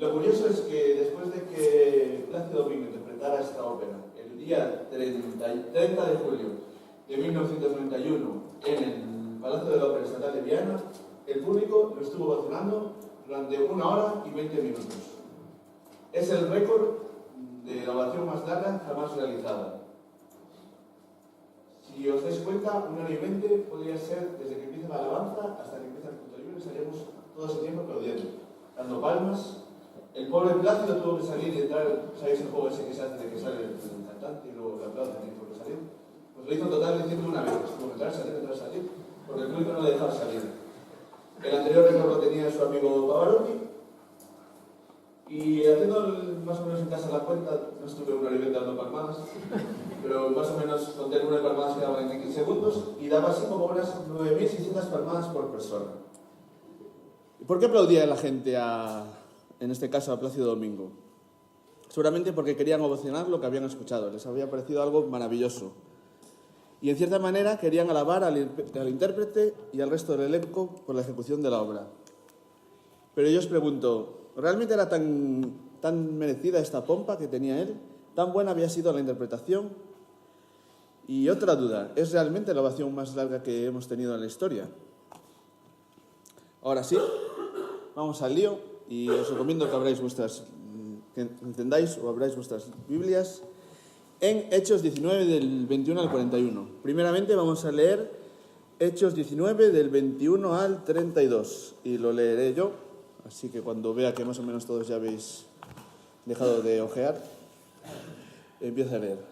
Lo curioso es que después de que Plácido Domingo interpretara esta ópera el día 30 de julio de 1991 en el Palacio de la Ópera Estatal de Viana, el público lo estuvo ovacionando durante 1 hora y 20 minutos. Es el récord de la ovación más larga jamás realizada. Si os dais cuenta, 1 hora y 20 podría ser desde que empieza la alabanza hasta que empieza el punto libre, estaríamos todo ese tiempo aplaudiendo, dando palmas. El pobre Plácido tuvo que salir y entrar, ¿sabéis el juego ese que se hace de que sale el cantante y luego le aplauden y tuvo que salir? Pues lo hizo en total de 101 veces, tuvo que entrar, salir, porque el público no le dejaba salir. El anterior récord lo tenía su amigo Pavarotti, y haciendo más o menos en casa la cuenta, no estuve 1 hora y 20 dando palmadas, pero más o menos conté el número de palmadas que daban en 15 segundos y daba así como unas 9.600 palmadas por persona. ¿Y por qué aplaudía la gente en este caso a Plácido Domingo? Seguramente porque querían ovacionar lo que habían escuchado, les había parecido algo maravilloso. Y en cierta manera querían alabar al intérprete y al resto del elenco por la ejecución de la obra. Pero yo os pregunto, ¿realmente era tan merecida esta pompa que tenía él? ¿Tan buena había sido la interpretación? Y otra duda, ¿es realmente la ovación más larga que hemos tenido en la historia? Ahora sí, vamos al lío y os recomiendo que encendáis o abráis vuestras Biblias en Hechos 19 del 21 al 41. Primeramente vamos a leer Hechos 19 del 21 al 32 y lo leeré yo, así que cuando vea que más o menos todos ya habéis dejado de ojear, empiezo a leer.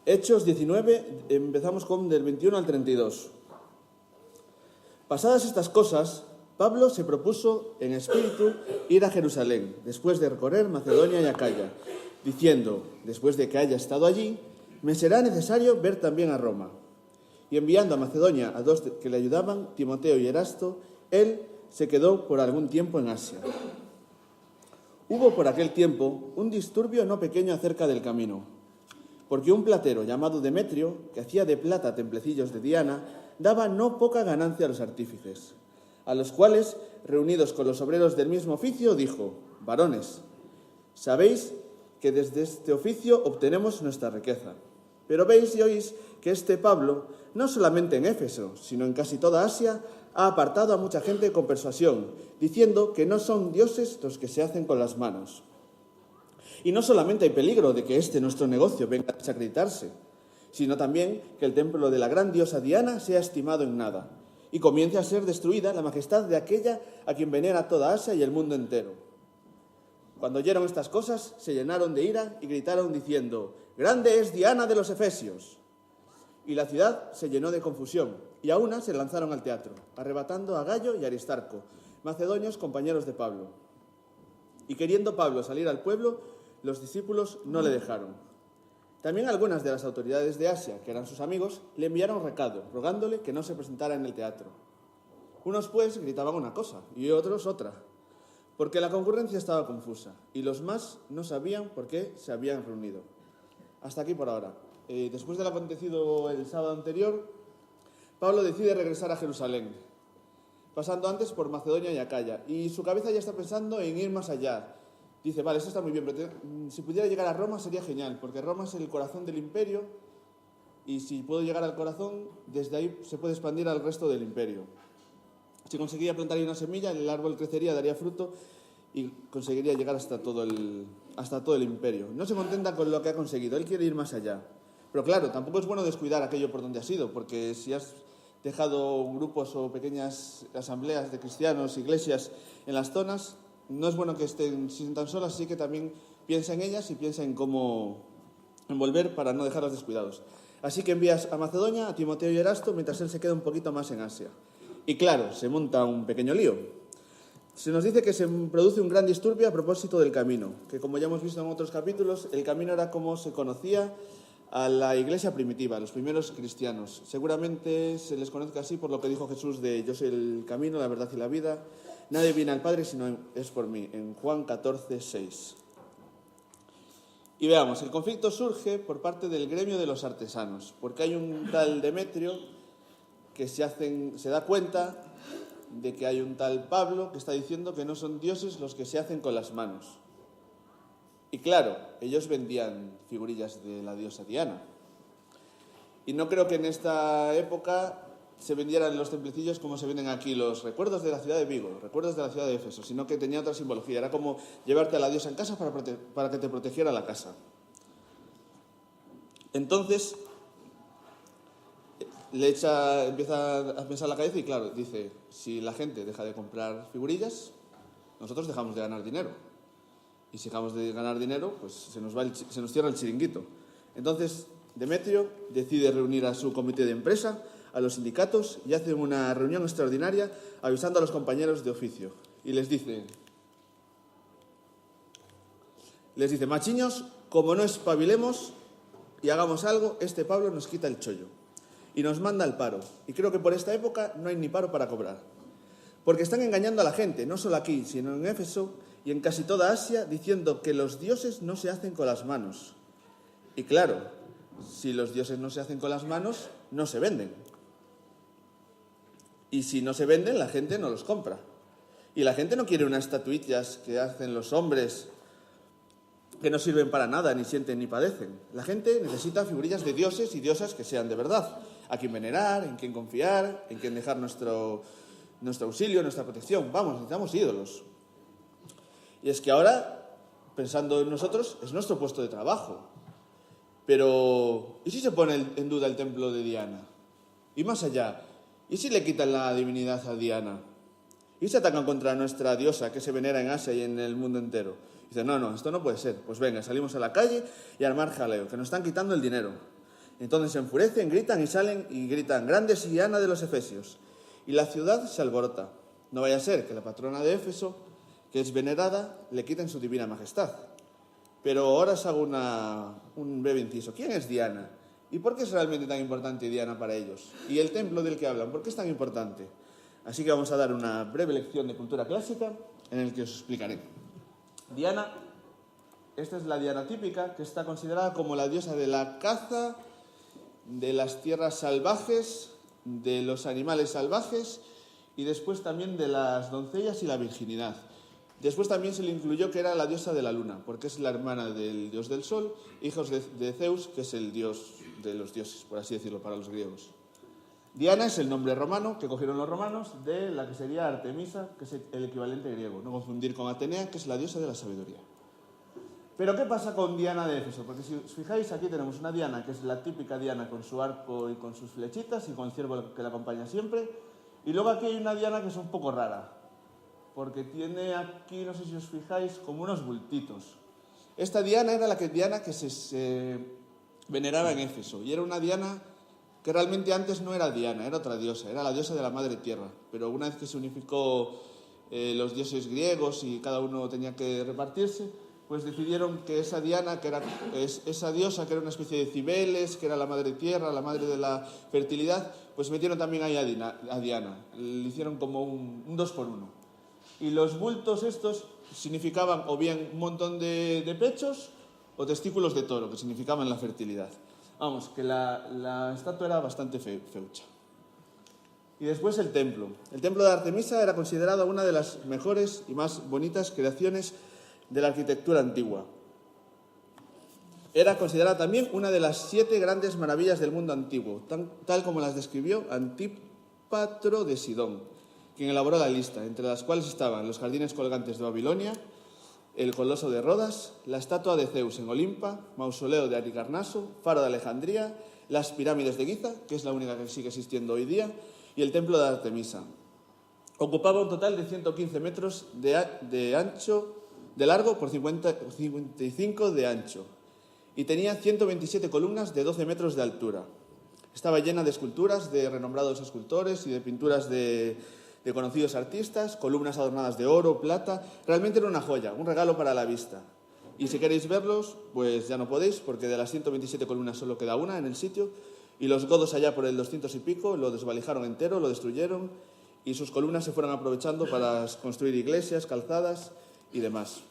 Hechos 19, empezamos con del 21 al 32. Pasadas estas cosas, Pablo se propuso en espíritu ir a Jerusalén, después de recorrer Macedonia y Acaya, diciendo, después de que haya estado allí, me será necesario ver también a Roma. Y enviando a Macedonia a 2 que le ayudaban, Timoteo y Erasto, él se quedó por algún tiempo en Asia. Hubo por aquel tiempo un disturbio no pequeño acerca del camino, porque un platero llamado Demetrio, que hacía de plata templecillos de Diana, daba no poca ganancia a los artífices, a los cuales, reunidos con los obreros del mismo oficio, dijo, varones, sabéis que desde este oficio obtenemos nuestra riqueza. Pero veis y oís que este Pablo, no solamente en Éfeso, sino en casi toda Asia, ha apartado a mucha gente con persuasión, diciendo que no son dioses los que se hacen con las manos. Y no solamente hay peligro de que nuestro negocio venga a desacreditarse, sino también que el templo de la gran diosa Diana sea estimado en nada, y comience a ser destruida la majestad de aquella a quien venera toda Asia y el mundo entero. Cuando oyeron estas cosas, se llenaron de ira y gritaron diciendo, «¡Grande es Diana de los Efesios!». Y la ciudad se llenó de confusión, y a una se lanzaron al teatro, arrebatando a Gayo y Aristarco, macedonios compañeros de Pablo. Y queriendo Pablo salir al pueblo, los discípulos no le dejaron. También algunas de las autoridades de Asia, que eran sus amigos, le enviaron recado, rogándole que no se presentara en el teatro. Unos, pues, gritaban una cosa y otros otra, porque la concurrencia estaba confusa y los más no sabían por qué se habían reunido. Hasta aquí por ahora. Después del acontecido el sábado anterior, Pablo decide regresar a Jerusalén, pasando antes por Macedonia y Acaya, y su cabeza ya está pensando en ir más allá. Dice, vale, eso está muy bien, pero si pudiera llegar a Roma sería genial, porque Roma es el corazón del imperio y si puedo llegar al corazón, desde ahí se puede expandir al resto del imperio. Si conseguiría plantar ahí una semilla, el árbol crecería, daría fruto y conseguiría llegar hasta todo el imperio. No se contenta con lo que ha conseguido, él quiere ir más allá. Pero claro, tampoco es bueno descuidar aquello por donde has ido, porque si has dejado grupos o pequeñas asambleas de cristianos, iglesias en las zonas, no es bueno que estén tan solas, así que también piensa en ellas y piensa en cómo volver para no dejarlas descuidados. Así que envías a Macedonia, a Timoteo y Erasto, mientras él se queda un poquito más en Asia. Y claro, se monta un pequeño lío. Se nos dice que se produce un gran disturbio a propósito del camino, que como ya hemos visto en otros capítulos, el camino era como se conocía a la iglesia primitiva, a los primeros cristianos. Seguramente se les conozca así por lo que dijo Jesús de yo soy el camino, la verdad y la vida. Nadie viene al Padre sino es por mí, en Juan 14, 6. Y veamos, el conflicto surge por parte del gremio de los artesanos, porque hay un tal Demetrio que se da cuenta de que hay un tal Pablo que está diciendo que no son dioses los que se hacen con las manos. Y claro, ellos vendían figurillas de la diosa Diana. Y no creo que en esta época se vendieran los templecillos como se venden aquí los recuerdos de la ciudad de Vigo, recuerdos de la ciudad de Éfeso, sino que tenía otra simbología. Era como llevarte a la diosa en casa para que te protegiera la casa. Entonces, empieza a pensar la cabeza y claro, dice, si la gente deja de comprar figurillas, nosotros dejamos de ganar dinero. Y si dejamos de ganar dinero, pues se nos cierra el chiringuito. Entonces, Demetrio decide reunir a su comité de empresa, a los sindicatos, y hace una reunión extraordinaria avisando a los compañeros de oficio. Y les dice, machiños, como no espabilemos y hagamos algo, este Pablo nos quita el chollo y nos manda al paro. Y creo que por esta época no hay ni paro para cobrar. Porque están engañando a la gente, no solo aquí, sino en Éfeso y en casi toda Asia, diciendo que los dioses no se hacen con las manos. Y claro, si los dioses no se hacen con las manos, no se venden. Y si no se venden, la gente no los compra. Y la gente no quiere unas estatuillas que hacen los hombres que no sirven para nada, ni sienten ni padecen. La gente necesita figurillas de dioses y diosas que sean de verdad, a quien venerar, en quien confiar, en quien dejar nuestro auxilio, nuestra protección. Vamos, necesitamos ídolos. Y es que ahora, pensando en nosotros, es nuestro puesto de trabajo. Pero, ¿y si se pone en duda el templo de Diana? Y más allá, ¿y si le quitan la divinidad a Diana? ¿Y se atacan contra nuestra diosa que se venera en Asia y en el mundo entero? Y dicen, no, esto no puede ser. Pues venga, salimos a la calle y a armar jaleo, que nos están quitando el dinero. Entonces se enfurecen, gritan y salen y gritan, grandes Diana de los Efesios. Y la ciudad se alborota. No vaya a ser que la patrona de Éfeso, que es venerada, le quiten su divina majestad. Pero ahora os hago un breve inciso. ¿Quién es Diana? ¿Y por qué es realmente tan importante Diana para ellos? ¿Y el templo del que hablan? ¿Por qué es tan importante? Así que vamos a dar una breve lección de cultura clásica en el que os explicaré. Diana, esta es la Diana típica, que está considerada como la diosa de la caza, de las tierras salvajes, de los animales salvajes y después también de las doncellas y la virginidad. Después también se le incluyó que era la diosa de la luna, porque es la hermana del dios del sol, hijos de Zeus, que es el dios de los dioses, por así decirlo, para los griegos. Diana es el nombre romano que cogieron los romanos de la que sería Artemisa, que es el equivalente griego. No confundir con Atenea, que es la diosa de la sabiduría. Pero ¿qué pasa con Diana de Éfeso? Porque si os fijáis, aquí tenemos una Diana, que es la típica Diana con su arco y con sus flechitas y con el ciervo que la acompaña siempre. Y luego aquí hay una Diana que es un poco rara, porque tiene aquí, no sé si os fijáis, como unos bultitos. Esta Diana era la Diana que se veneraba en Éfeso, y era una Diana que realmente antes no era Diana, era otra diosa, era la diosa de la madre tierra. Pero una vez que se unificó los dioses griegos y cada uno tenía que repartirse, pues decidieron que esa Diana, esa diosa que era una especie de Cibeles, que era la madre tierra, la madre de la fertilidad, pues metieron también ahí a Diana. Le hicieron como un 2 por 1. Y los bultos estos significaban o bien un montón de pechos o testículos de toro, que significaban la fertilidad. Vamos, que la estatua era bastante feucha. Y después el templo. El templo de Artemisa era considerado una de las mejores y más bonitas creaciones de la arquitectura antigua. Era considerada también una de las 7 grandes maravillas del mundo antiguo, tal como las describió Antípatro de Sidón, quien elaboró la lista, entre las cuales estaban los jardines colgantes de Babilonia, el coloso de Rodas, la estatua de Zeus en Olimpa, mausoleo de Halicarnaso, faro de Alejandría, las pirámides de Giza, que es la única que sigue existiendo hoy día, y el templo de Artemisa. Ocupaba un total de 115 metros de largo por 55 de ancho y tenía 127 columnas de 12 metros de altura. Estaba llena de esculturas de renombrados escultores y de pinturas de conocidos artistas, columnas adornadas de oro, plata. Realmente era una joya, un regalo para la vista. Y si queréis verlos, pues ya no podéis, porque de las 127 columnas solo queda una en el sitio, y los godos allá por el 200 y pico lo desvalijaron entero, lo destruyeron, y sus columnas se fueron aprovechando para construir iglesias, calzadas y demás.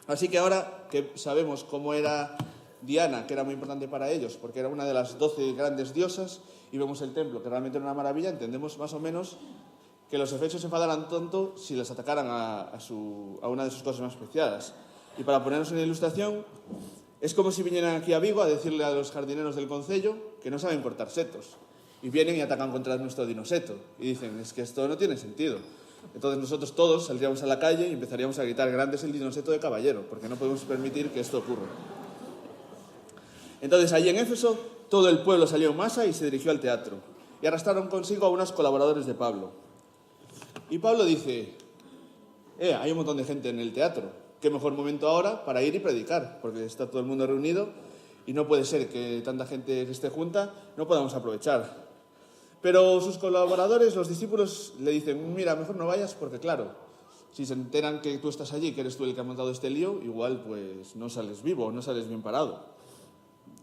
Así que ahora que sabemos cómo era Diana, que era muy importante para ellos, porque era una de las 12 grandes diosas, y vemos el templo, que realmente era una maravilla, entendemos más o menos que los efesios se enfadaran tanto si les atacaran a una de sus cosas más preciadas. Y para ponernos una ilustración, es como si vinieran aquí a Vigo a decirle a los jardineros del concello que no saben cortar setos. Y vienen y atacan contra nuestro dinoseto. Y dicen, es que esto no tiene sentido. Entonces nosotros todos saldríamos a la calle y empezaríamos a gritar, grande es el dinoseto de Caballero, porque no podemos permitir que esto ocurra. Entonces allí en Éfeso todo el pueblo salió en masa y se dirigió al teatro. Y arrastraron consigo a unos colaboradores de Pablo. Y Pablo dice, hay un montón de gente en el teatro. Qué mejor momento ahora para ir y predicar, porque está todo el mundo reunido y no puede ser que tanta gente esté junta, no podamos aprovechar. Pero sus colaboradores, los discípulos, le dicen, mira, mejor no vayas porque claro, si se enteran que tú estás allí, que eres tú el que ha montado este lío, igual pues no sales vivo, no sales bien parado.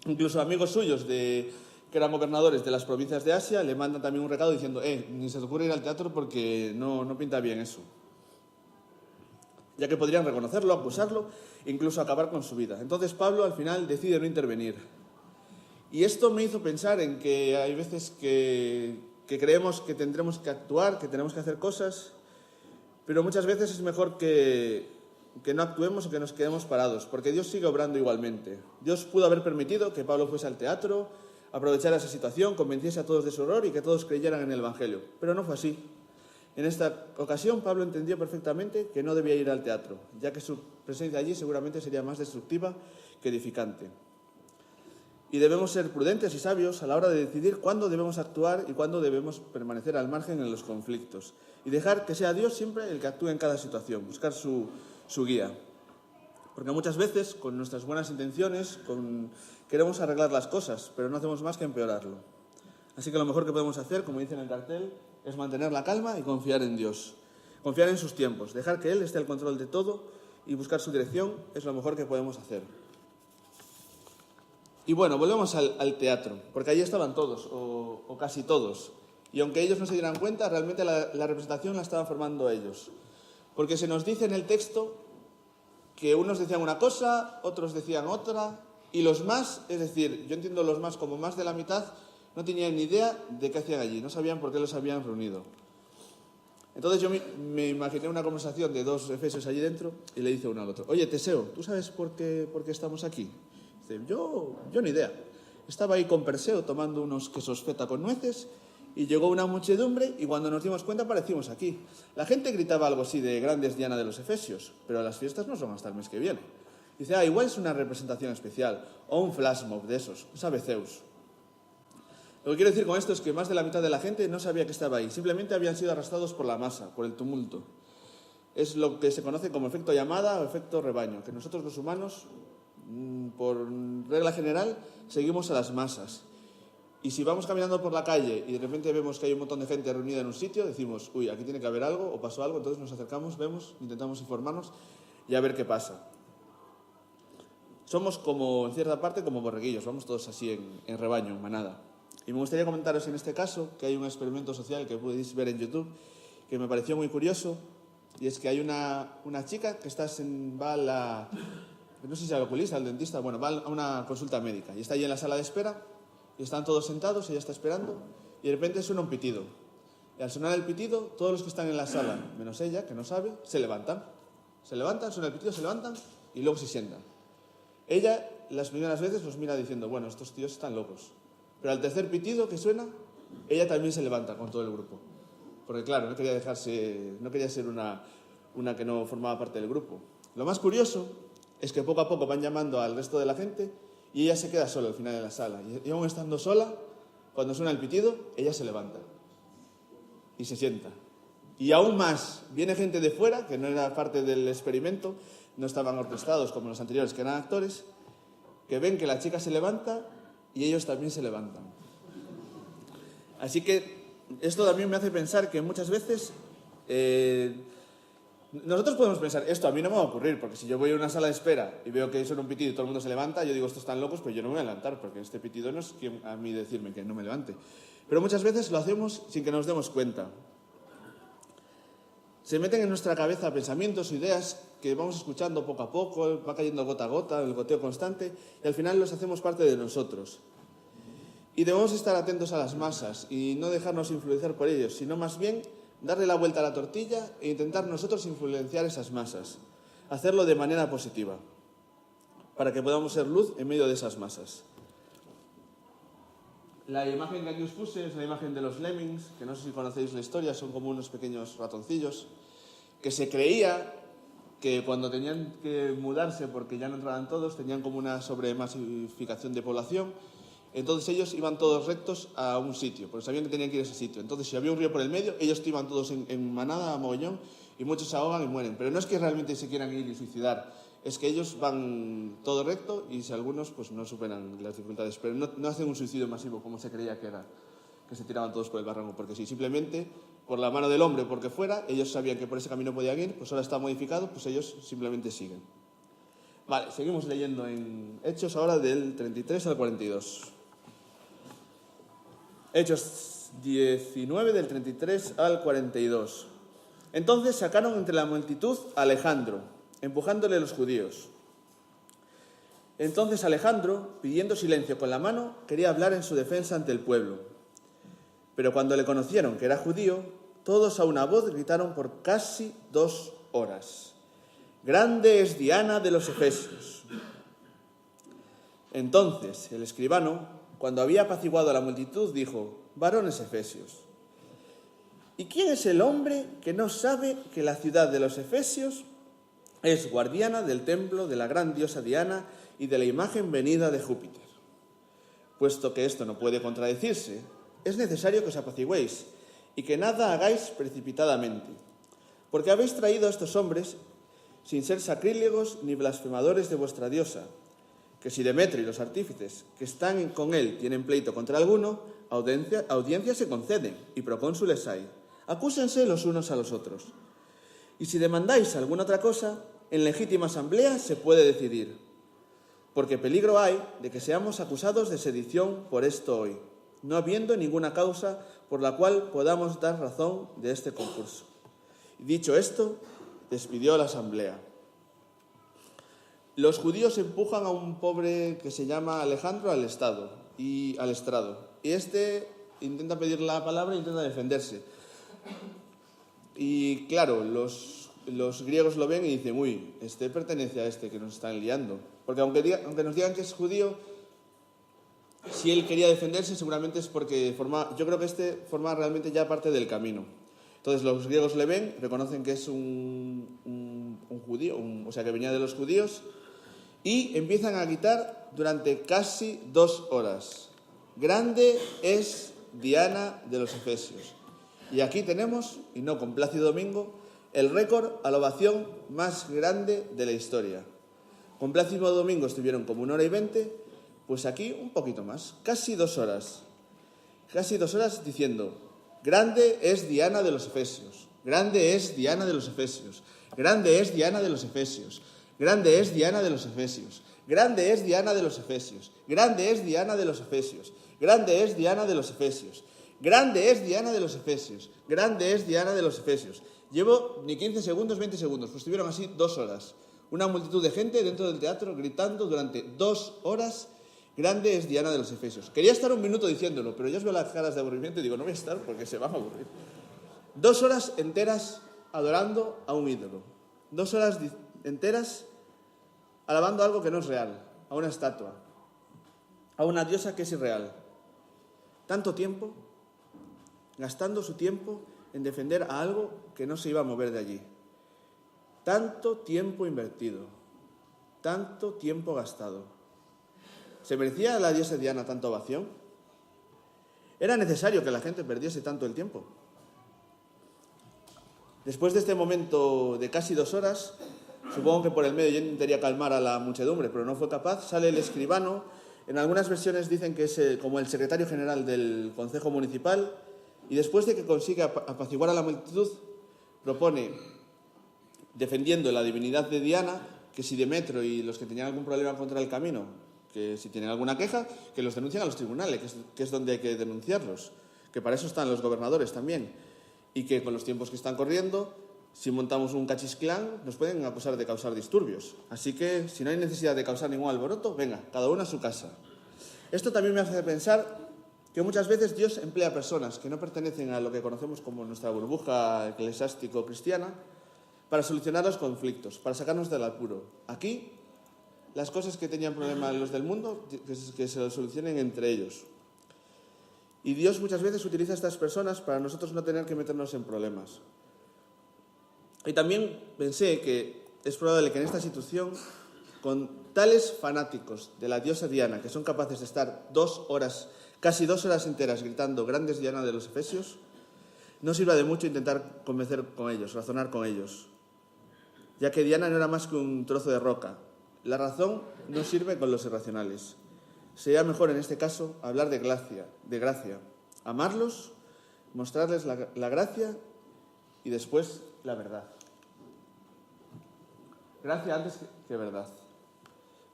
Incluso amigos suyos que eran gobernadores de las provincias de Asia le mandan también un recado diciendo, ni se te ocurre ir al teatro porque no pinta bien eso. Ya que podrían reconocerlo, acusarlo, incluso acabar con su vida. Entonces Pablo al final decide no intervenir. Y esto me hizo pensar en que hay veces que creemos que tendremos que actuar, que tenemos que hacer cosas, pero muchas veces es mejor que no actuemos o que nos quedemos parados, porque Dios sigue obrando igualmente. Dios pudo haber permitido que Pablo fuese al teatro, aprovechara esa situación, convenciese a todos de su error y que todos creyeran en el Evangelio, pero no fue así. En esta ocasión Pablo entendió perfectamente que no debía ir al teatro, ya que su presencia allí seguramente sería más destructiva que edificante. Y debemos ser prudentes y sabios a la hora de decidir cuándo debemos actuar y cuándo debemos permanecer al margen en los conflictos. Y dejar que sea Dios siempre el que actúe en cada situación, buscar su guía. Porque muchas veces, con nuestras buenas intenciones, queremos arreglar las cosas, pero no hacemos más que empeorarlo. Así que lo mejor que podemos hacer, como dice en el cartel, es mantener la calma y confiar en Dios. Confiar en sus tiempos, dejar que Él esté al control de todo y buscar su dirección es lo mejor que podemos hacer. Y bueno, volvemos al teatro, porque allí estaban todos, o casi todos. Y aunque ellos no se dieran cuenta, realmente la representación la estaban formando ellos. Porque se nos dice en el texto que unos decían una cosa, otros decían otra, y los más, es decir, yo entiendo los más como más de la mitad, no tenían ni idea de qué hacían allí, no sabían por qué los habían reunido. Entonces yo me imaginé una conversación de dos efesios allí dentro y le dice uno al otro, oye, Teseo, ¿tú sabes por qué estamos aquí? Dice, yo ni idea. Estaba ahí con Perseo tomando unos quesos feta con nueces y llegó una muchedumbre y cuando nos dimos cuenta aparecimos aquí. La gente gritaba algo así de grande es Diana de los Efesios, pero las fiestas no son hasta el mes que viene. Dice, igual es una representación especial o un flash mob de esos, sabe Zeus. Lo que quiero decir con esto es que más de la mitad de la gente no sabía que estaba ahí, simplemente habían sido arrastrados por la masa, por el tumulto. Es lo que se conoce como efecto llamada o efecto rebaño, que nosotros los humanos, por regla general, seguimos a las masas. Y si vamos caminando por la calle y de repente vemos que hay un montón de gente reunida en un sitio, decimos, uy, aquí tiene que haber algo o pasó algo, entonces nos acercamos, vemos, intentamos informarnos y a ver qué pasa. Somos como, en cierta parte, como borreguillos, vamos todos así en rebaño, en manada. Y me gustaría comentaros en este caso que hay un experimento social que podéis ver en YouTube que me pareció muy curioso y es que hay una chica que va a la, no sé si al oculista, al dentista, bueno, va a una consulta médica y está allí en la sala de espera y están todos sentados, ella está esperando y de repente suena un pitido. Y al sonar el pitido, todos los que están en la sala, menos ella, que no sabe, se levantan. Se levantan, suena el pitido, se levantan y luego se sientan. Ella, las primeras veces, los mira diciendo, bueno, estos tíos están locos. Pero al tercer pitido que suena, ella también se levanta con todo el grupo. Porque claro, no quería ser una que no formaba parte del grupo. Lo más curioso es que poco a poco van llamando al resto de la gente y ella se queda sola al final de la sala. Y aún estando sola, cuando suena el pitido, ella se levanta y se sienta. Y aún más, viene gente de fuera, que no era parte del experimento, no estaban orquestados como los anteriores, que eran actores, que ven que la chica se levanta y ellos también se levantan. Así que esto también me hace pensar que muchas veces nosotros podemos pensar, esto a mí no me va a ocurrir, porque si yo voy a una sala de espera y veo que suena un pitido y todo el mundo se levanta, yo digo, estos están locos, pues yo no me voy a levantar, porque este pitido no es quien a mí decirme que no me levante. Pero muchas veces lo hacemos sin que nos demos cuenta. Se meten en nuestra cabeza pensamientos, ideas que vamos escuchando poco a poco, va cayendo gota a gota, el goteo constante, y al final los hacemos parte de nosotros. Y debemos estar atentos a las masas y no dejarnos influenciar por ellos, sino más bien darle la vuelta a la tortilla e intentar nosotros influenciar esas masas, hacerlo de manera positiva, para que podamos ser luz en medio de esas masas. La imagen que aquí os puse es la imagen de los lemmings, que no sé si conocéis la historia, son como unos pequeños ratoncillos, que se creía que cuando tenían que mudarse, porque ya no entraban todos, tenían como una sobremasificación de población, entonces ellos iban todos rectos a un sitio, porque sabían que tenían que ir a ese sitio. Entonces, si había un río por el medio, ellos iban todos en manada, a mogollón, y muchos se ahogan y mueren. Pero no es que realmente se quieran ir y suicidar, es que ellos van todo recto y si algunos pues no superan las dificultades, pero no hacen un suicidio masivo como se creía que era, que se tiraban todos por el barranco, porque sí, simplemente por la mano del hombre, porque fuera, ellos sabían que por ese camino podían ir, pues ahora está modificado, pues ellos simplemente siguen. Vale, seguimos leyendo en Hechos ahora del 33 al 42. Hechos 19 del 33 al 42. Entonces sacaron entre la multitud a Alejandro, empujándole los judíos. Entonces Alejandro, pidiendo silencio con la mano, quería hablar en su defensa ante el pueblo. Pero cuando le conocieron que era judío, todos a una voz gritaron por casi 2 horas: «Grande es Diana de los Efesios». Entonces el escribano, cuando había apaciguado a la multitud, dijo: «Varones efesios, ¿y quién es el hombre que no sabe que la ciudad de los efesios es guardiana del templo de la gran diosa Diana y de la imagen venida de Júpiter? Puesto que esto no puede contradecirse, es necesario que os apacigüéis y que nada hagáis precipitadamente, porque habéis traído a estos hombres sin ser sacrílegos ni blasfemadores de vuestra diosa, que si Demetrio y los artífices que están con él tienen pleito contra alguno, audiencia se conceden y procónsules hay. Acúsense los unos a los otros. Y si demandáis alguna otra cosa, en legítima asamblea se puede decidir, porque peligro hay de que seamos acusados de sedición por esto hoy, no habiendo ninguna causa por la cual podamos dar razón de este concurso. Y dicho esto, despidió a la asamblea. Los judíos empujan a un pobre que se llama Alejandro al estrado, y este intenta pedir la palabra e intenta defenderse. Y claro, los griegos lo ven y dicen: uy, este pertenece a este que nos están liando. Porque aunque nos digan que es judío, si él quería defenderse seguramente es porque yo creo que este forma realmente ya parte del camino. Entonces los griegos le ven, reconocen que es un judío, o sea que venía de los judíos, y empiezan a gritar durante casi 2 horas: «Grande es Diana de los Efesios». Y aquí tenemos, y no con Plácido Domingo, el récord a la ovación más grande de la historia. Con Plácido Domingo estuvieron como 1 hora y 20, pues aquí un poquito más, casi 2 horas. Casi 2 horas diciendo: «Grande es Diana de los Efesios, grande es Diana de los Efesios, grande es Diana de los Efesios, grande es Diana de los Efesios, grande es Diana de los Efesios, grande es Diana de los Efesios, grande es Diana de los Efesios, grande es Diana de los Efesios, grande es Diana de los Efesios». Llevo ni 15 segundos, 20 segundos, pues estuvieron así 2 horas. Una multitud de gente dentro del teatro gritando durante 2 horas: «Grande es Diana de los Efesios». Quería estar 1 minuto diciéndolo, pero ya os veo las caras de aburrimiento y digo: no voy a estar porque se van a aburrir. 2 horas enteras adorando a un ídolo. 2 horas enteras alabando algo que no es real, a una estatua, a una diosa que es irreal. Tanto tiempo, gastando su tiempo en defender a algo que no se iba a mover de allí. Tanto tiempo invertido, tanto tiempo gastado. ¿Se merecía la diosa Diana tanta ovación? ¿Era necesario que la gente perdiese tanto el tiempo? Después de este momento de casi 2 horas, supongo que por el medio yo intentaría calmar a la muchedumbre, pero no fue capaz. Sale el escribano. En algunas versiones dicen que es como el secretario general del Concejo Municipal, y después de que consigue apaciguar a la multitud, propone, defendiendo la divinidad de Diana, que si Demetrio y los que tenían algún problema contra el camino, que si tienen alguna queja, que los denuncien a los tribunales, que es donde hay que denunciarlos, que para eso están los gobernadores también, y que con los tiempos que están corriendo, si montamos un cachisclán, nos pueden acusar de causar disturbios. Así que, si no hay necesidad de causar ningún alboroto, venga, cada uno a su casa. Esto también me hace pensar que muchas veces Dios emplea personas que no pertenecen a lo que conocemos como nuestra burbuja eclesiástico-cristiana para solucionar los conflictos, para sacarnos del apuro. Aquí, las cosas que tenían problemas los del mundo, que se los solucionen entre ellos. Y Dios muchas veces utiliza a estas personas para nosotros no tener que meternos en problemas. Y también pensé que es probable que en esta situación, con tales fanáticos de la diosa Diana, que son capaces de estar casi 2 horas enteras gritando "Grandes Diana de los Efesios", no sirva de mucho intentar convencer con ellos, razonar con ellos, ya que Diana no era más que un trozo de roca. La razón no sirve con los irracionales. Sería mejor en este caso hablar de gracia, amarlos, mostrarles la gracia y después la verdad. Gracia antes que verdad.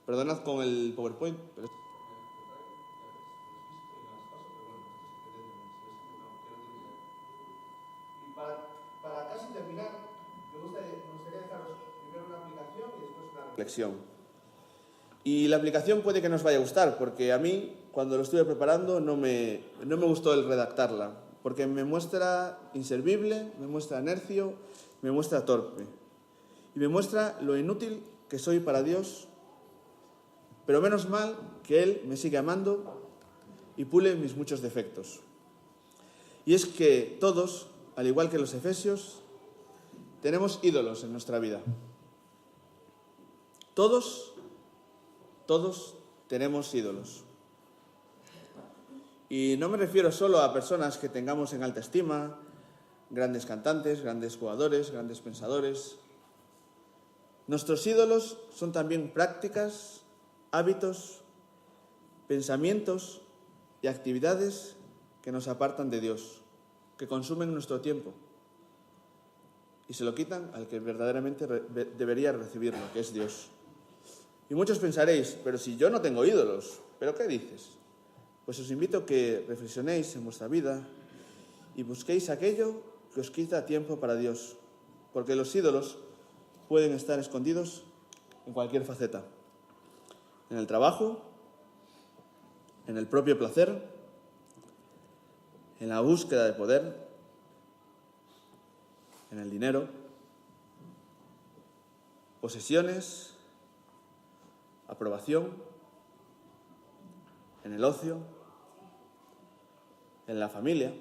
Perdonad con el PowerPoint, pero... Y para casi terminar, me gustaría dejaros primero una aplicación y después una reflexión. Y la aplicación puede que nos vaya a gustar, porque a mí, cuando lo estuve preparando, no me gustó el redactarla, porque me muestra inservible, me muestra necio, me muestra torpe. Y me muestra lo inútil que soy para Dios, pero menos mal que Él me sigue amando y pule mis muchos defectos. Y es que todos, al igual que los efesios, tenemos ídolos en nuestra vida. Todos tenemos ídolos. Y no me refiero solo a personas que tengamos en alta estima, grandes cantantes, grandes jugadores, grandes pensadores. Nuestros ídolos son también prácticas, hábitos, pensamientos y actividades que nos apartan de Dios, que consumen nuestro tiempo y se lo quitan al que verdaderamente debería recibirlo, que es Dios. Y muchos pensaréis, pero si yo no tengo ídolos, ¿pero qué dices? Pues os invito a que reflexionéis en vuestra vida y busquéis aquello que os quita tiempo para Dios, porque los ídolos pueden estar escondidos en cualquier faceta. En el trabajo, en el propio placer, en la búsqueda de poder, en el dinero, posesiones, aprobación, en el ocio, en la familia,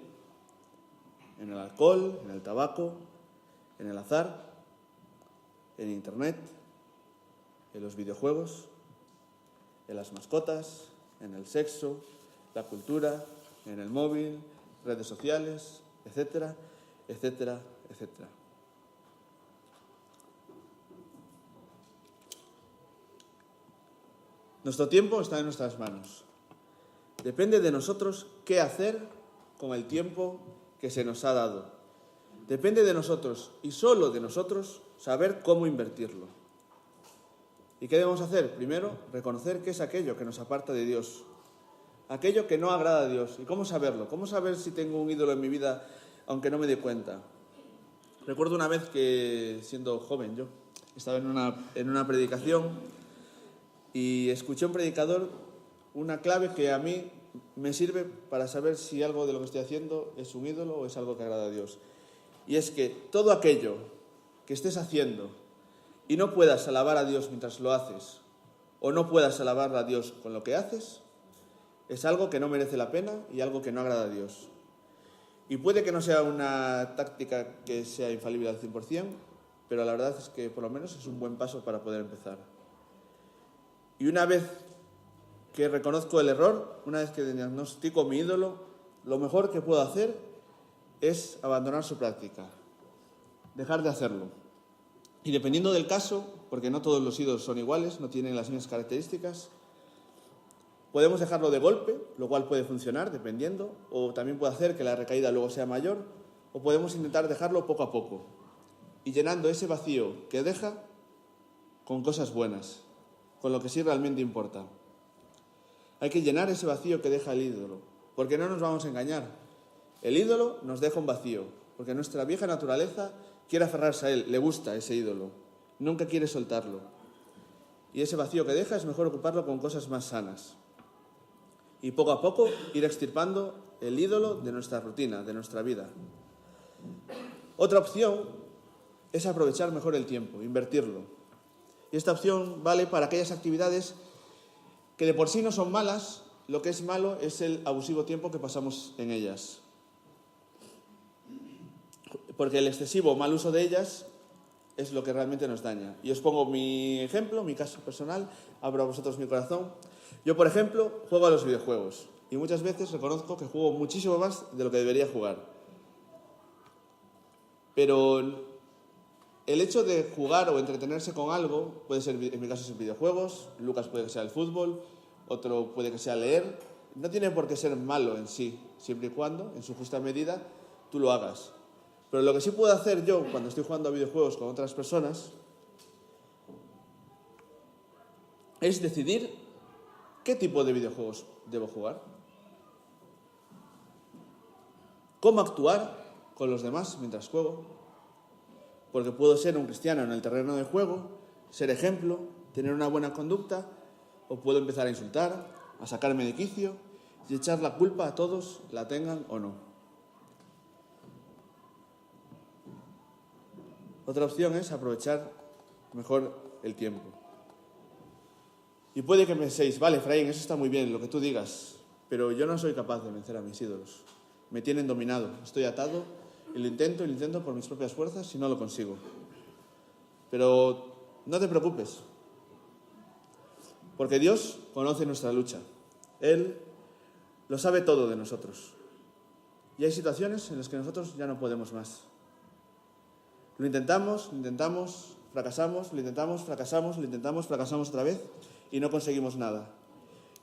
en el alcohol, en el tabaco, en el azar, en Internet, en los videojuegos, en las mascotas, en el sexo, la cultura, en el móvil, redes sociales, etcétera, etcétera, etcétera. Nuestro tiempo está en nuestras manos. Depende de nosotros qué hacer con el tiempo que se nos ha dado. Depende de nosotros y solo de nosotros saber cómo invertirlo. ¿Y qué debemos hacer? Primero, reconocer qué es aquello que nos aparta de Dios, aquello que no agrada a Dios. ¿Y cómo saberlo? ¿Cómo saber si tengo un ídolo en mi vida aunque no me dé cuenta? Recuerdo una vez que, siendo joven yo, estaba en una predicación y escuché a un predicador una clave que a mí me sirve para saber si algo de lo que estoy haciendo es un ídolo o es algo que agrada a Dios. Y es que todo aquello que estés haciendo y no puedas alabar a Dios mientras lo haces, o no puedas alabar a Dios con lo que haces, es algo que no merece la pena y algo que no agrada a Dios. Y puede que no sea una táctica que sea infalible al 100%, pero la verdad es que por lo menos es un buen paso para poder empezar. Y una vez que reconozco el error, una vez que diagnostico mi ídolo, lo mejor que puedo hacer es abandonar su práctica, dejar de hacerlo. Y dependiendo del caso, porque no todos los ídolos son iguales, no tienen las mismas características, podemos dejarlo de golpe, lo cual puede funcionar dependiendo, o también puede hacer que la recaída luego sea mayor, o podemos intentar dejarlo poco a poco, y llenando ese vacío que deja con cosas buenas, con lo que sí realmente importa. Hay que llenar ese vacío que deja el ídolo, porque no nos vamos a engañar. El ídolo nos deja un vacío, porque nuestra vieja naturaleza quiere aferrarse a él, le gusta ese ídolo, nunca quiere soltarlo. Y ese vacío que deja es mejor ocuparlo con cosas más sanas. y poco a poco ir extirpando el ídolo de nuestra rutina, de nuestra vida. Otra opción es aprovechar mejor el tiempo, invertirlo. Y esta opción vale para aquellas actividades que de por sí no son malas. Lo que es malo es el abusivo tiempo que pasamos en ellas. Porque el excesivo mal uso de ellas es lo que realmente nos daña. Y os pongo mi ejemplo, mi caso personal, abro a vosotros mi corazón. Yo, por ejemplo, juego a los videojuegos y muchas veces reconozco que juego muchísimo más de lo que debería jugar. Pero el hecho de jugar o entretenerse con algo, puede ser, en mi caso, ser videojuegos, Lucas puede que sea el fútbol, otro puede que sea leer, no tiene por qué ser malo en sí, siempre y cuando, en su justa medida, tú lo hagas. Pero lo que sí puedo hacer yo cuando estoy jugando a videojuegos con otras personas es decidir qué tipo de videojuegos debo jugar, cómo actuar con los demás mientras juego, porque puedo ser un cristiano en el terreno del juego, ser ejemplo, tener una buena conducta, o puedo empezar a insultar, a sacarme de quicio y echar la culpa a todos, la tengan o no. Otra opción es aprovechar mejor el tiempo. Y puede que penséis, vale, Efraín, eso está muy bien, lo que tú digas, pero yo no soy capaz de vencer a mis ídolos. Me tienen dominado, estoy atado y lo intento por mis propias fuerzas y no lo consigo. Pero no te preocupes, porque Dios conoce nuestra lucha. Él lo sabe todo de nosotros. Y hay situaciones en las que nosotros ya no podemos más. Lo intentamos, fracasamos, lo intentamos, fracasamos otra vez y no conseguimos nada.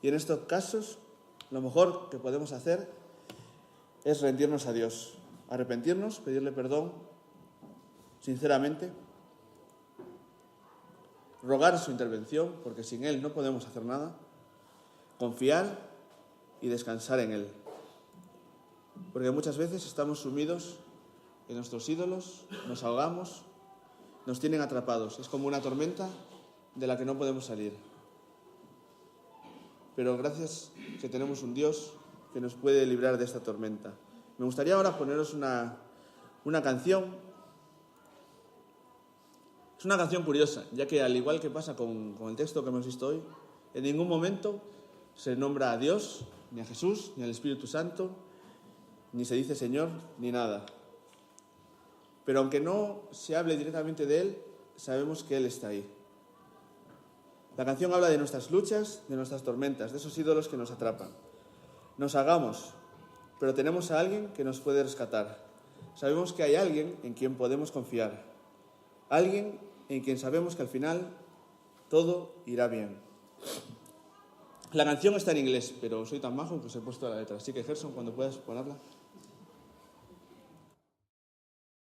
Y en estos casos, lo mejor que podemos hacer es rendirnos a Dios, arrepentirnos, pedirle perdón sinceramente, rogar su intervención, porque sin Él no podemos hacer nada, confiar y descansar en Él. Porque muchas veces estamos sumidos en nuestros ídolos, nos ahogamos, nos tienen atrapados. Es como una tormenta de la que no podemos salir. Pero gracias que tenemos un Dios que nos puede librar de esta tormenta. Me gustaría ahora poneros una canción. Es una canción curiosa, ya que al igual que pasa con el texto que hemos visto hoy, en ningún momento se nombra a Dios, ni a Jesús, ni al Espíritu Santo, ni se dice Señor, ni nada. Pero aunque no se hable directamente de Él, sabemos que Él está ahí. La canción habla de nuestras luchas, de nuestras tormentas, de esos ídolos que nos atrapan. Nos hagamos, pero tenemos a alguien que nos puede rescatar. Sabemos que hay alguien en quien podemos confiar. Alguien en quien sabemos que al final todo irá bien. La canción está en inglés, pero soy tan majo que os he puesto la letra. Así que, Gerson, cuando puedas ponerla.